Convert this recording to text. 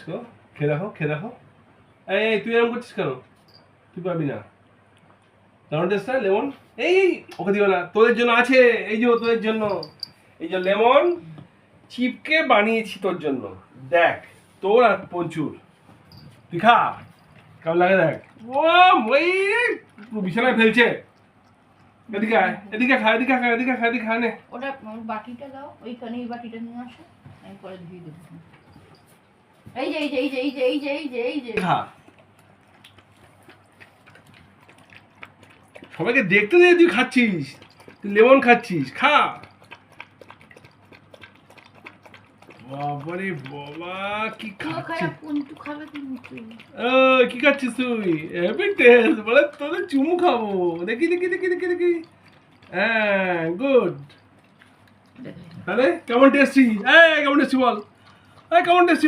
তো খেয়ে দেখো এই তুই এরকম করছিস কেন? তুই পাবি না। দারুণ টেস্ট না লেমন? এই ওকে দিও না, তোদের জন্য আছে, এই যে তোদের জন্য এই যে লেমন চিপকে বানিয়েছি তোর জন্য, দেখ তোর আর পঞ্চুর, তুই খা কেমন লাগে দেখ। ও ওই বিছানায় ফেলছে, এদিকে আয়, এদিকে খা এদিকে খা নে। ওটা বাটিটা দাও, ওইখানে এই বাটিটা নিয়ে আসো, আমি পরে ধুয়ে দেবো। এই যে খা, সবাইকে দেখতে দে, তুই খাচ্ছিস, তুই লেমন খাচ্ছিস, খা। বাবারে বাবা কি খাচ্ছিস? কি খাচ্ছিস তুই? হ্যাপি টেস্ট বলে তোদের চুমু খাবো, দেখি হ্যাঁ গুড। তাহলে কেমন টেস্টি? কেমন টেস্টি বল, কেমন টেস্টি বল।